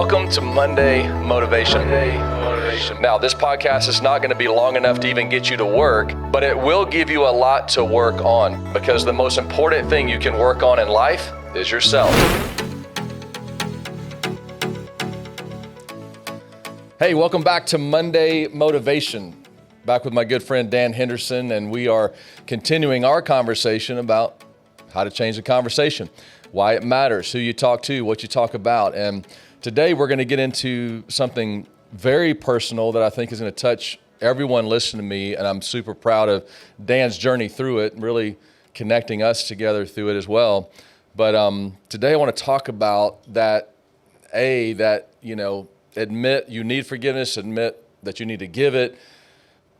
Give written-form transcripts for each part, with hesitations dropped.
Welcome to Monday Motivation. Now, this podcast is not going to be long enough to even get you to work, but it will give you a lot to work on, because the most important thing you can work on in life is yourself. Hey, welcome back to Monday Motivation. Back with my good friend Dan Henderson, and we are continuing our conversation about how to change the conversation, why it matters, who you talk to, what you talk about. And today we're going to get into something very personal that I think is going to touch everyone listening to me, and I'm super proud of Dan's journey through it, really connecting us together through it as well. But today I want to talk about admit you need forgiveness, admit that you need to give it.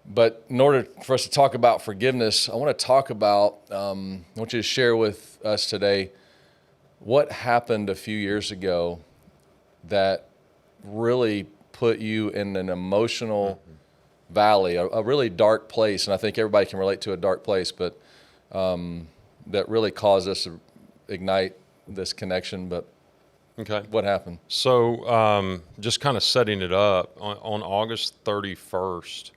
But in order for us to talk about forgiveness, I want to talk about, I want you to share with us today what happened a few years ago that really put you in an emotional valley, a really dark place. And I think everybody can relate to a dark place, but that really caused us to ignite this connection. But okay, what happened? So just kind of setting it up, on August 31st,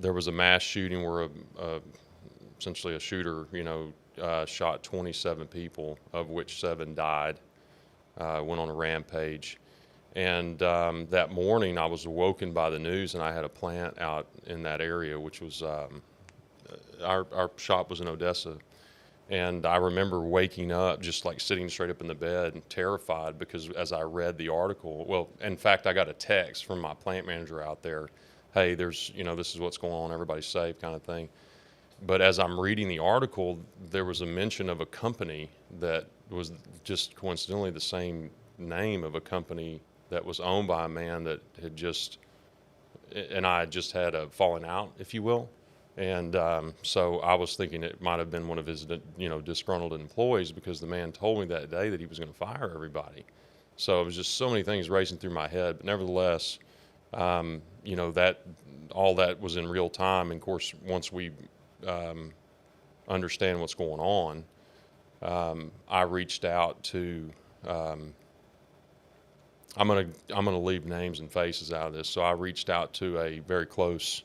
there was a mass shooting where essentially a shooter, shot 27 people, of which 7 died, went on a rampage. And that morning I was awoken by the news, and I had a plant out in that area, which was, our shop was in Odessa. And I remember waking up, just like sitting straight up in the bed and terrified, because as I read the article, well, in fact, I got a text from my plant manager out there, hey, there's, this is what's going on, everybody's safe, kind of thing. But as I'm reading the article, there was a mention of a company that was just coincidentally the same name of a company that was owned by a man that had I just had a falling out, if you will. And so I was thinking it might have been one of his, disgruntled employees, because the man told me that day that he was going to fire everybody. So it was just so many things racing through my head. But nevertheless, that all that was in real time. And of course, once we understand what's going on, I reached out to. I'm gonna leave names and faces out of this. So I reached out to a very close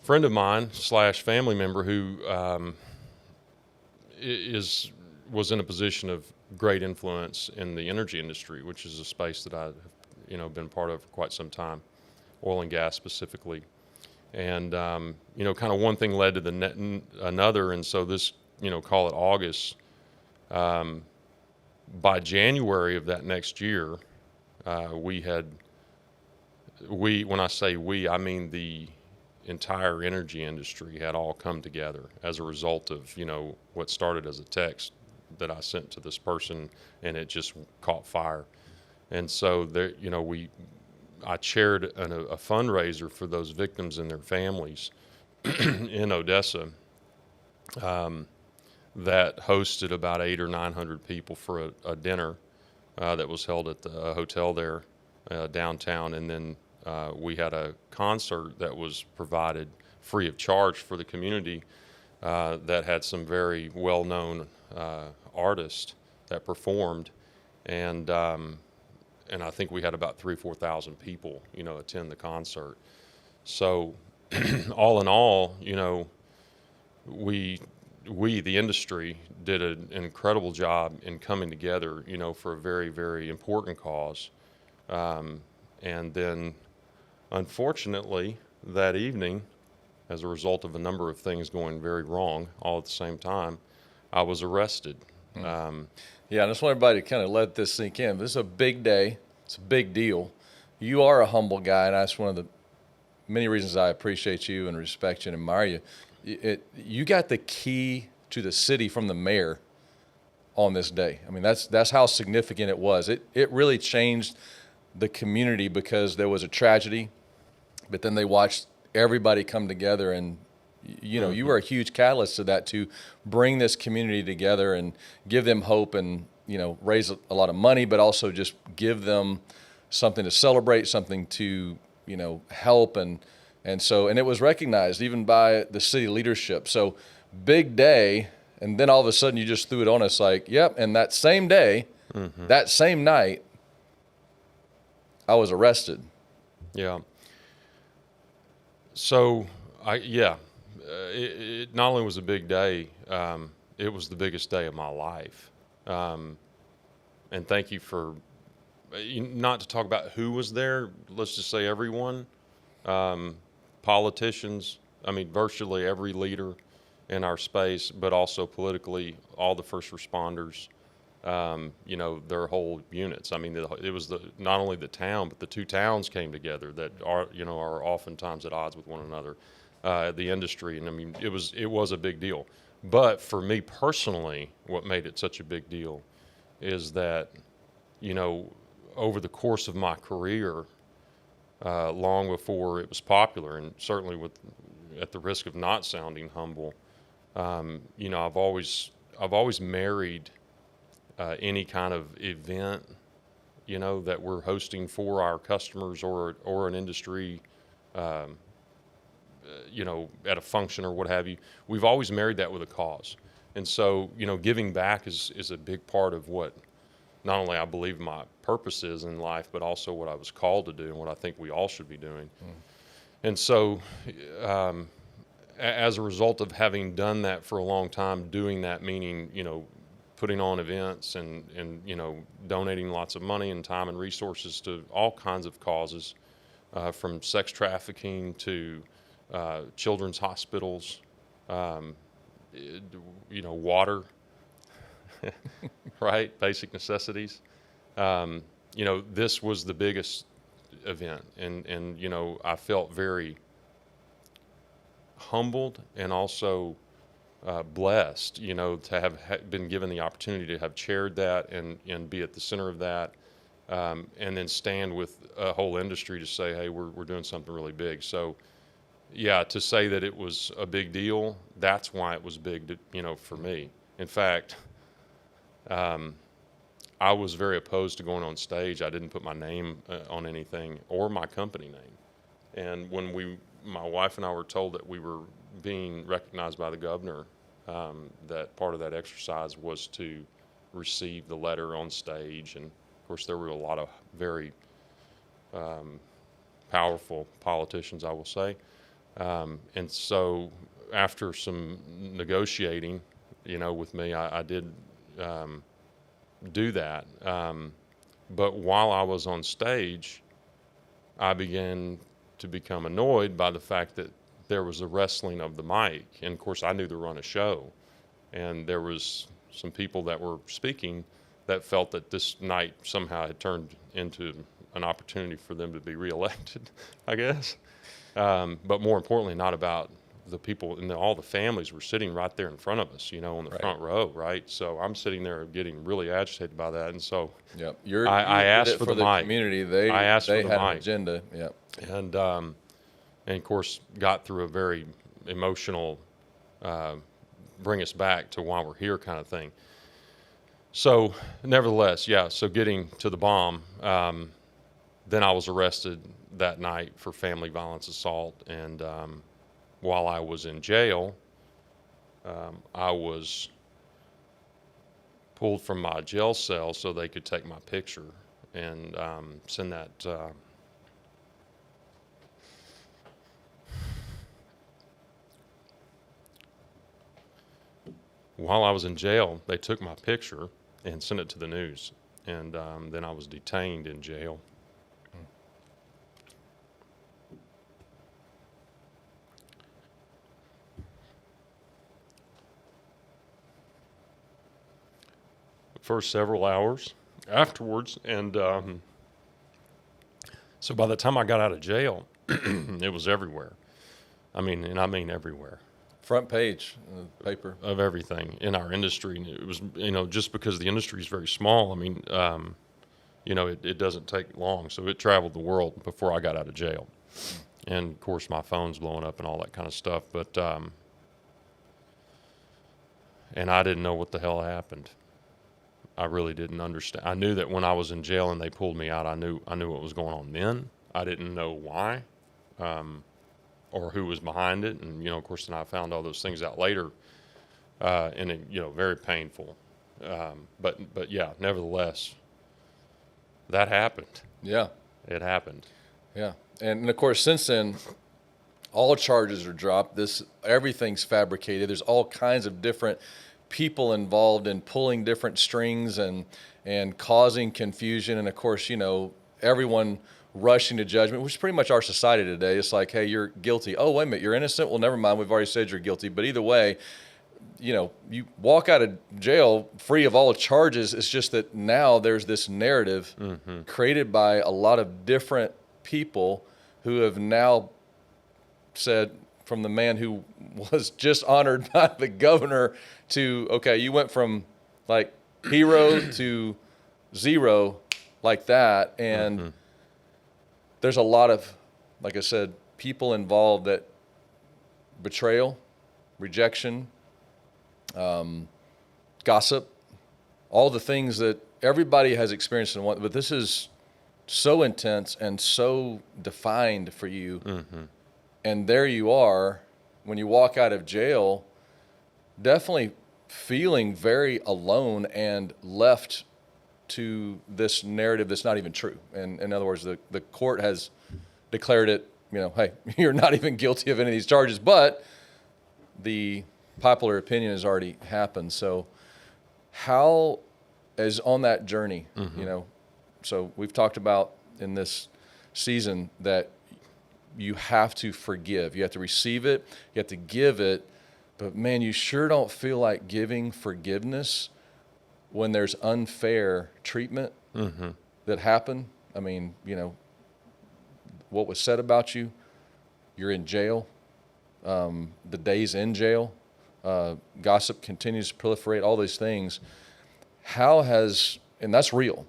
friend of mine / family member who was in a position of great influence in the energy industry, which is a space that I've been part of for quite some time, oil and gas specifically. And kind of one thing led to another, and so this, call it August. By January of that next year, when I say we, I mean the entire energy industry had all come together as a result of, what started as a text that I sent to this person, and it just caught fire. And so there, I chaired a fundraiser for those victims and their families in Odessa that hosted about 800 or 900 people for a dinner that was held at the hotel there downtown. And then we had a concert that was provided free of charge for the community that had some very well-known artists that performed. And I think we had about 3,000 or 4,000 people, attend the concert. So all in all, we, the industry, did an incredible job in coming together, for a very, very important cause. And then, unfortunately, that evening, as a result of a number of things going very wrong all at the same time, I was arrested. Yeah, I just want everybody to kind of let this sink in. This is a big day. It's a big deal. You are a humble guy, and that's one of the many reasons I appreciate you and respect you and admire you. You got the key to the city from the mayor on this day. I mean, that's how significant it was. It really changed the community, because there was a tragedy, but then they watched everybody come together, and you were a huge catalyst to that, to bring this community together and give them hope, and raise a lot of money, but also just give them something to celebrate, something to help, and it was recognized even by the city leadership. So big day, and then all of a sudden you just threw it on us like, yep. And that same day, that same night, I was arrested. Yeah. So, it not only was a big day, it was the biggest day of my life. And thank you for, not to talk about who was there, let's just say everyone, politicians, I mean, virtually every leader in our space, but also politically, all the first responders, their whole units. I mean, it was not only the town, but the two towns came together that are oftentimes at odds with one another, the industry. And I mean, it was a big deal. But for me personally, what made it such a big deal is that, over the course of my career, long before it was popular, and certainly at the risk of not sounding humble, I've always married any kind of event, that we're hosting for our customers or an industry, at a function or what have you. We've always married that with a cause. And so, giving back is a big part of what not only I believe my purpose is in life, but also what I was called to do and what I think we all should be doing. And so, as a result of having done that for a long time, doing that meaning, putting on events and donating lots of money and time and resources to all kinds of causes, from sex trafficking to children's hospitals, water, right? Basic necessities. This was the biggest event, and I felt very humbled and also blessed, to have been given the opportunity to have chaired that and be at the center of that, and then stand with a whole industry to say, hey, we're doing something really big. So, yeah, to say that it was a big deal, that's why it was big, for me. In fact, I was very opposed to going on stage. I didn't put my name on anything or my company name. And when my wife and I were told that we were being recognized by the governor, that part of that exercise was to receive the letter on stage. And of course, there were a lot of very powerful politicians, I will say. And so after some negotiating, with me, I did do that. But while I was on stage, I began to become annoyed by the fact that there was a wrestling of the mic. And of course, I knew to run a show. And there was some people that were speaking that felt that this night somehow had turned into an opportunity for them to be reelected, I guess. But more importantly, not about the people, and all the families were sitting right there in front of us, on the front row, right? So I'm sitting there getting really agitated by that, and so Yep. I asked for the mic. Community. They asked for the had mic. an agenda. Yep. And of course got through a very emotional, bring us back to why we're here kind of thing. So nevertheless, yeah. So getting to the bomb, then I was arrested that night for family violence assault, and while I was in jail, I was pulled from my jail cell so they could take my picture and send that. While I was in jail, they took my picture and sent it to the news, and then I was detained in jail. For several hours afterwards, and so by the time I got out of jail, it was everywhere. I mean everywhere. Front page of the paper. Of everything in our industry. And it was, just because the industry is very small, I mean, it doesn't take long. So it traveled the world before I got out of jail. And of course my phone's blowing up and all that kind of stuff, but and I didn't know what the hell happened. I really didn't understand. I knew that when I was in jail and they pulled me out, I knew what was going on then. I didn't know why, or who was behind it. And, of course, then I found all those things out later, and it, very painful. But yeah, nevertheless, that happened. Yeah. it happened. Yeah. And of course, since then, all charges are dropped. Everything's fabricated. There's all kinds of different people involved in pulling different strings and causing confusion. And of course, everyone rushing to judgment, which is pretty much our society today. It's like, hey, you're guilty. Oh, wait a minute, you're innocent? Well, never mind. We've already said you're guilty. But either way, you walk out of jail free of all charges. It's just that now there's this narrative created by a lot of different people who have now said, from the man who was just honored by the governor to, okay, you went from like hero to zero like that. And there's a lot of, like I said, people involved that betrayal, rejection, gossip, all the things that everybody has experienced in one, but this is so intense and so defined for you. And there you are, when you walk out of jail, definitely feeling very alone and left to this narrative that's not even true. And in other words, the court has declared it, hey, you're not even guilty of any of these charges, but the popular opinion has already happened. So how is on that journey, so we've talked about in this season that you have to forgive. You have to receive it. You have to give it. But man, you sure don't feel like giving forgiveness when there's unfair treatment that happened. I mean, what was said about you, you're in jail, the days in jail, gossip continues to proliferate, all these things. And that's real.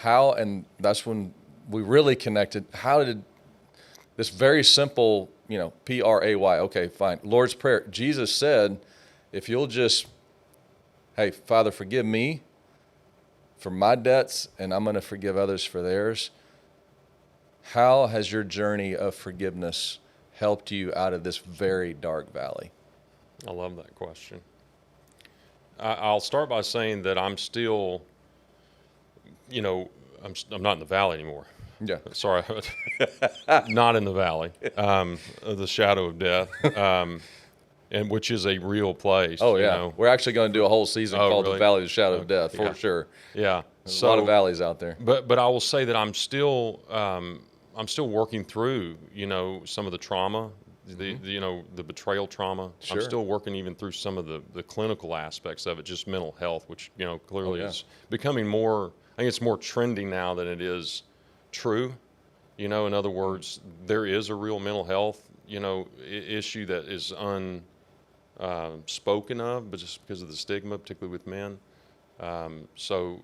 And that's when we really connected. How did this very simple, Pray, okay, fine, Lord's Prayer, Jesus said, if you'll just, hey, Father, forgive me for my debts, and I'm going to forgive others for theirs. How has your journey of forgiveness helped you out of this very dark valley? I love that question. I'll start by saying that I'm still, I'm not in the valley anymore. Yeah. Sorry, not in the valley, of the shadow of death, and which is a real place. Oh yeah, we're actually going to do a whole season called really? "The Valley of the Shadow of Death" for sure. Yeah, There's a lot of valleys out there. But I will say that I'm still working through some of the trauma, the betrayal trauma. Sure. I'm still working even through some of the clinical aspects of it, just mental health, which clearly is becoming more. I think it's more trendy now than it is true. In other words, there is a real mental health issue that is unspoken of, but just because of the stigma, particularly with men. So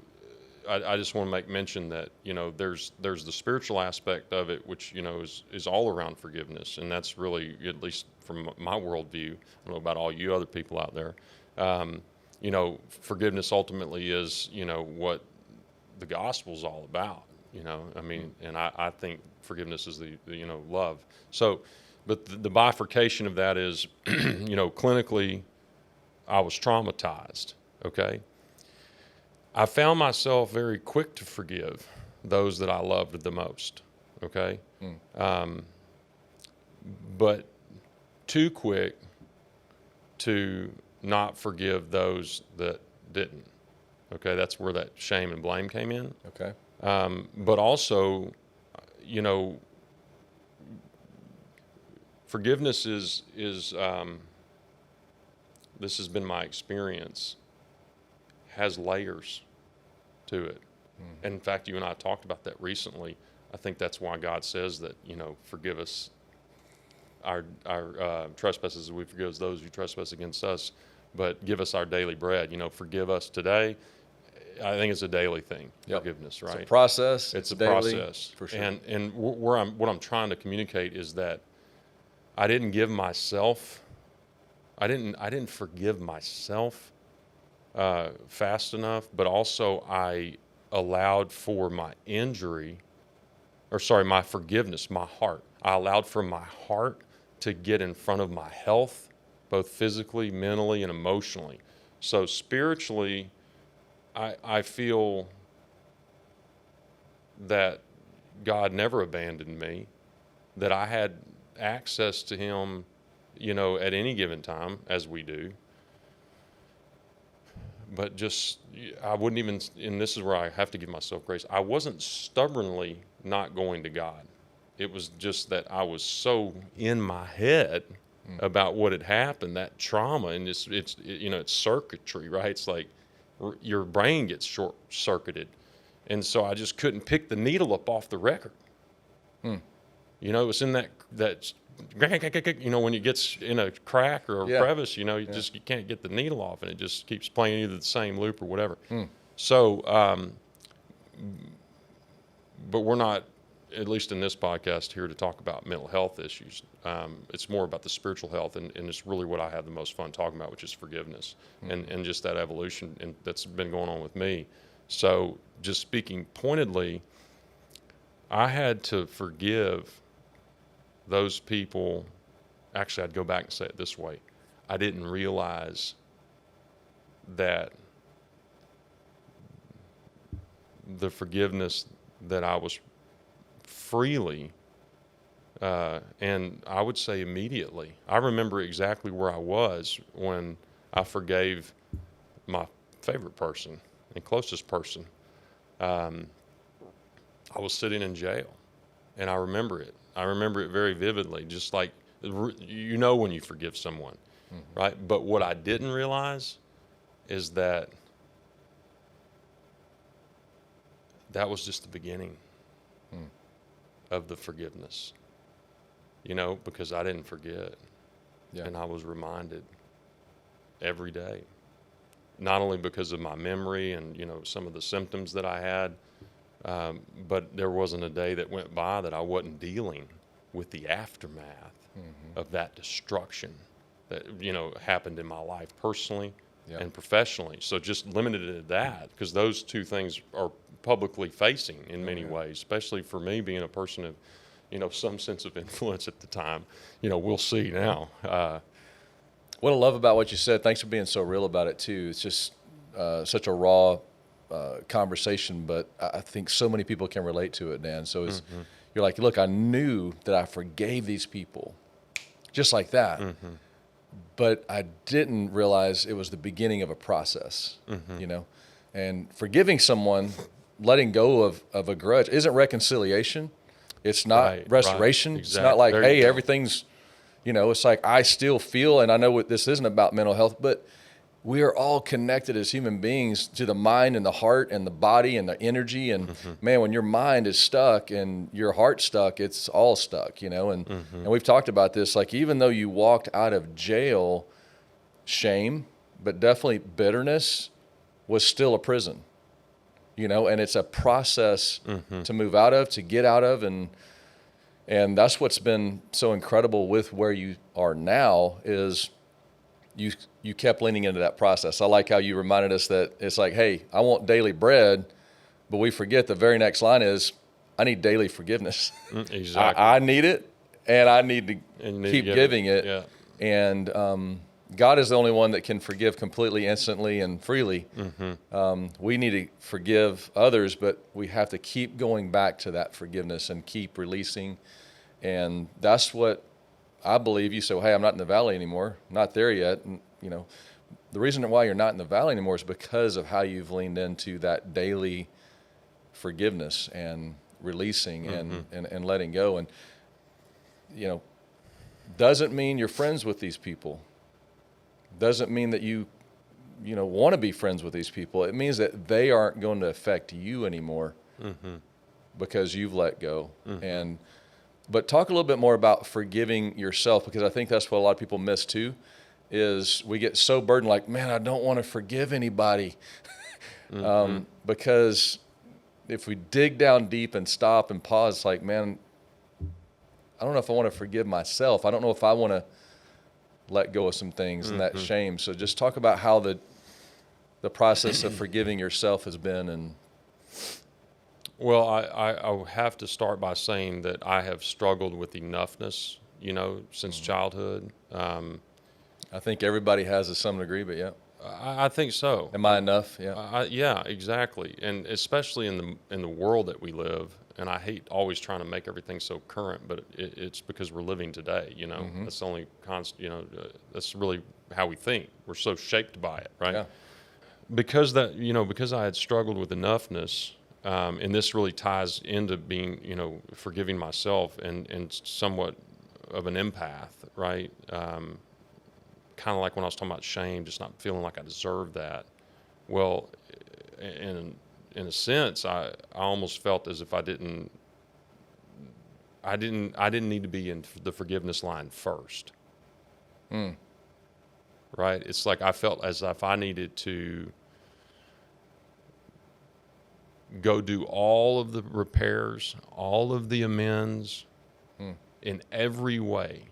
I just want to make mention that there's the spiritual aspect of it, which is all around forgiveness, and that's really, at least from my worldview, I don't know about all you other people out there. Forgiveness ultimately is what the gospel's all about. And I think forgiveness is the love. So, but the bifurcation of that is, clinically, I was traumatized. Okay. I found myself very quick to forgive those that I loved the most. Okay. But too quick to not forgive those that didn't. Okay. That's where that shame and blame came in. Okay. But also, forgiveness is this has been my experience, has layers to it. And in fact, you and I talked about that recently. I think that's why God says that, forgive us our trespasses as we forgive those who trespass against us, but give us our daily bread. Forgive us today. I think it's a daily thing, forgiveness, right? It's a process. It's a daily, process. for sure. And what I'm trying to communicate is that I didn't forgive myself fast enough, but also I allowed for my my forgiveness, my heart. I allowed for my heart to get in front of my health, both physically, mentally, and emotionally. So spiritually, I feel that God never abandoned me, that I had access to him, at any given time, as we do. But just, I wouldn't even, and this is where I have to give myself grace, I wasn't stubbornly not going to God. It was just that I was so in my head about what had happened, that trauma, and it's circuitry, right? It's like your brain gets short-circuited. And so I just couldn't pick the needle up off the record. It was in that when it gets in a crack or a crevice, you can't get the needle off, and it just keeps playing either the same loop or whatever. So, but we're not, at least in this podcast, here to talk about mental health issues. It's more about the spiritual health, and it's really what I have the most fun talking about, which is forgiveness and just that evolution that's been going on with me. So just speaking pointedly, I had to forgive those people. Actually, I'd go back and say it this way. I didn't realize that the forgiveness that I was freely, and I would say immediately. I remember exactly where I was when I forgave my favorite person and closest person. I was sitting in jail, and I remember it. I remember it very vividly, just like, when you forgive someone, right? But what I didn't realize is that was just the beginning of the forgiveness, because I didn't forget. And I was reminded every day, not only because of my memory and, some of the symptoms that I had, but there wasn't a day that went by that I wasn't dealing with the aftermath of that destruction that, happened in my life personally and professionally. So just limited to that, because those two things are publicly facing in many ways, especially for me being a person of, some sense of influence at the time. We'll see now. What I love about what you said, thanks for being so real about it too. It's just such a raw conversation, but I think so many people can relate to it, Dan. So you're like, look, I knew that I forgave these people just like that, but I didn't realize it was the beginning of a process, and forgiving someone, letting go of a grudge isn't reconciliation. It's not restoration. Right, exactly. It's not like, hey, everything's, it's like I still feel, and I know what this isn't about mental health, but we are all connected as human beings to the mind and the heart and the body and the energy. And man, when your mind is stuck and your heart's stuck, it's all stuck, and we've talked about this, like even though you walked out of jail, shame, but definitely bitterness was still a prison, and it's a process to move out of, to get out of. And that's what's been so incredible with where you are now is you kept leaning into that process. I like how you reminded us that it's like, hey, I want daily bread, but we forget the very next line is, I need daily forgiveness. Exactly. I need it, and I need to keep giving it. Yeah. And God is the only one that can forgive completely, instantly, and freely. We need to forgive others, but we have to keep going back to that forgiveness and keep releasing. And that's what I believe. You say, hey, I'm not in the valley anymore. Not there yet. And, the reason why you're not in the valley anymore is because of how you've leaned into that daily forgiveness and releasing and letting go. And, doesn't mean you're friends with these people. Doesn't mean that you want to be friends with these people. It means that they aren't going to affect you anymore because you've let go. But talk a little bit more about forgiving yourself, because I think that's what a lot of people miss too, is we get so burdened like, man, I don't want to forgive anybody. Because if we dig down deep and stop and pause, like, man, I don't know if I want to forgive myself. I don't know if I want to let go of some things and that shame. So just talk about how the process of forgiving yourself has been. And well, I have to start by saying that I have struggled with enoughness, since childhood. I think everybody has to some degree, but yeah. I think so. Am I enough? Yeah. Yeah, exactly. And especially in the world that we live. And I hate always trying to make everything so current, but it's because we're living today. That's the only constant. That's really how we think. We're so shaped by it, right? Yeah. Because because I had struggled with enough-ness, and this really ties into being, forgiving myself and somewhat of an empath, right? Kind of like when I was talking about shame, just not feeling like I deserved that. Well, in a sense, I almost felt as if I didn't need to be in the forgiveness line first. Right? It's like I felt as if I needed to go do all of the repairs, all of the amends in every way,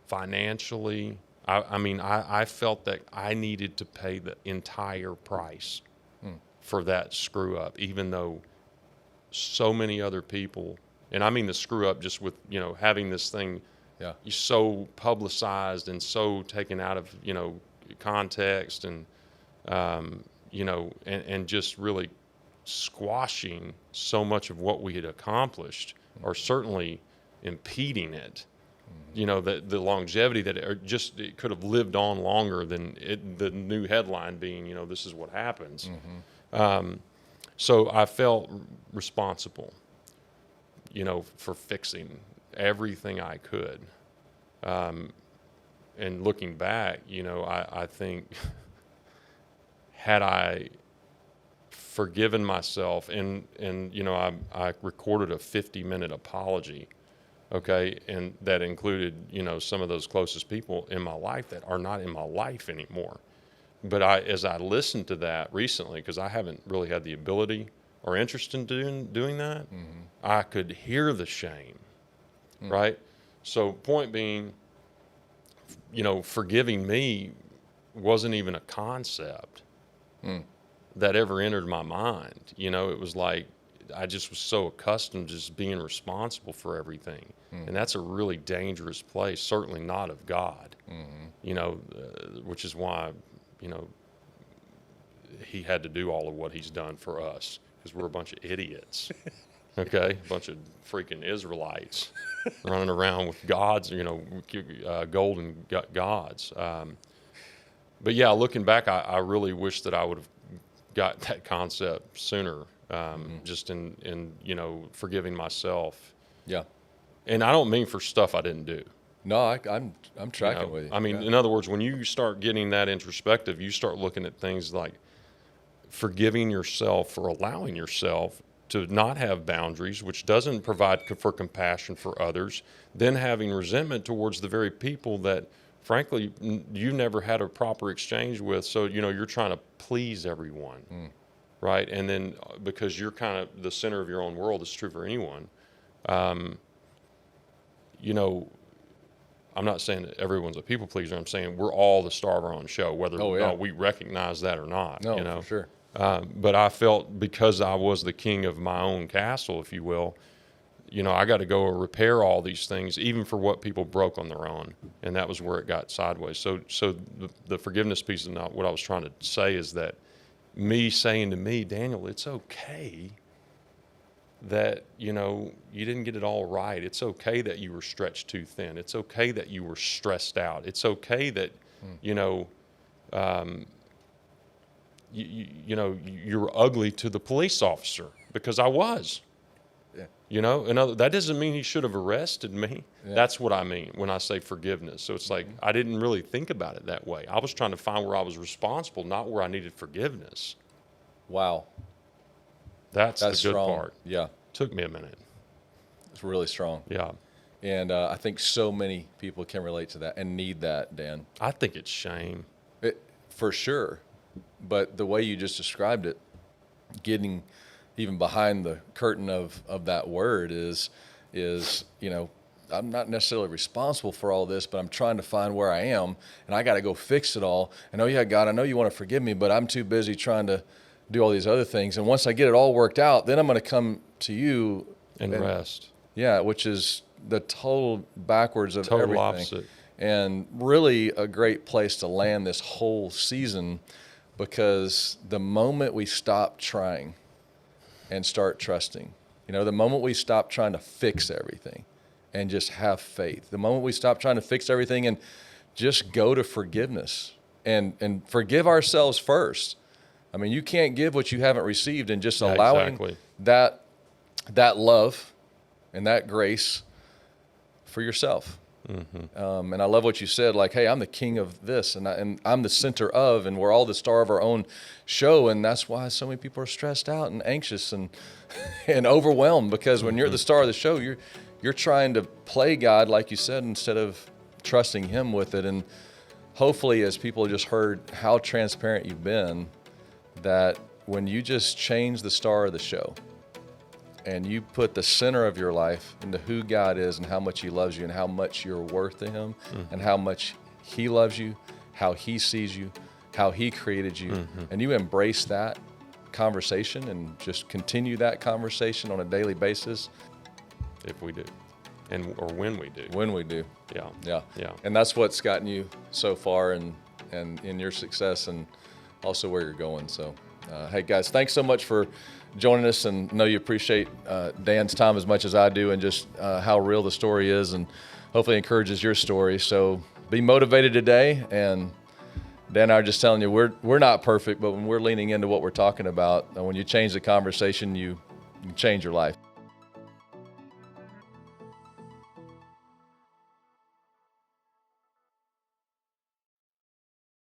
financially. I felt that I needed to pay the entire price for that screw up, even though so many other people, and I mean the screw up just with, having this thing so publicized and so taken out of, context and, and just really squashing so much of what we had accomplished, or certainly impeding it. That the longevity that it could have lived on longer than the new headline being, this is what happens. So I felt responsible, for fixing everything I could. And looking back, I think had I forgiven myself and I recorded a 50-minute apology. Okay. And that included, some of those closest people in my life that are not in my life anymore. But as I listened to that recently, because I haven't really had the ability or interest in doing that, I could hear the shame, right? So point being, forgiving me wasn't even a concept that ever entered my mind. It was like I just was so accustomed to just being responsible for everything. And that's a really dangerous place, certainly not of God, which is why, he had to do all of what he's done for us, because we're a bunch of idiots, okay? A bunch of freaking Israelites running around with gods, golden gods. But yeah, looking back, I really wish that I would have got that concept sooner, just in forgiving myself. Yeah. And I don't mean for stuff I didn't do. No, I'm tracking with you. I mean, in other words, when you start getting that introspective, you start looking at things like forgiving yourself for allowing yourself to not have boundaries, which doesn't provide for compassion for others, then having resentment towards the very people that, frankly, you never had a proper exchange with. So, you're trying to please everyone, right? And then because you're kind of the center of your own world, it's true for anyone. I'm not saying that everyone's a people pleaser. I'm saying we're all the star of our own show, whether or not we recognize that or not. No, for sure. But I felt because I was the king of my own castle, if you will, I got to go repair all these things, even for what people broke on their own. And that was where it got sideways. So the forgiveness piece of what I was trying to say is that me saying to me, Daniel, it's okay that, you didn't get it all right. It's okay that you were stretched too thin. It's okay that you were stressed out. It's okay that, you're ugly to the police officer, because I was. Yeah. That doesn't mean he should have arrested me. Yeah. That's what I mean when I say forgiveness. So it's like I didn't really think about it that way. I was trying to find where I was responsible, not where I needed forgiveness. Wow. That's the good strong. part. Yeah. Took me a minute. It's really strong. Yeah. And I think so many people can relate to that and need that, Dan. I think it's shame. For sure. But the way you just described it, getting even behind the curtain of that word is, I'm not necessarily responsible for all this, but I'm trying to find where I am, and I got to go fix it all. And, oh, yeah, God, I know you want to forgive me, but I'm too busy trying to do all these other things. And once I get it all worked out, then I'm going to come to you. And rest. Yeah, which is the total backwards of total everything. Opposite. And really a great place to land this whole season because the moment we stop trying and start trusting, the moment we stop trying to fix everything and just have faith, the moment we stop trying to fix everything and just go to forgiveness and forgive ourselves first. I mean, you can't give what you haven't received, and just allowing Exactly. that love and that grace for yourself. And I love what you said, like, hey, I'm the king of this, and I'm the center of, and we're all the star of our own show, and that's why so many people are stressed out and anxious and and overwhelmed, because when you're the star of the show, you're trying to play God, like you said, instead of trusting Him with it. And hopefully, as people just heard how transparent you've been, that when you just change the star of the show and you put the center of your life into who God is and how much He loves you and how much you're worth to Him and how much He loves you, how He sees you, how He created you, and you embrace that conversation and just continue that conversation on a daily basis. If we do, or when we do. When we do. Yeah. Yeah. And that's what's gotten you so far and in your success and also where you're going. So, hey, guys, thanks so much for joining us, and know you appreciate Dan's time as much as I do, and just how real the story is, and hopefully encourages your story. So be motivated today. And Dan and I are just telling you, we're not perfect, but when we're leaning into what we're talking about, and when you change the conversation, you change your life.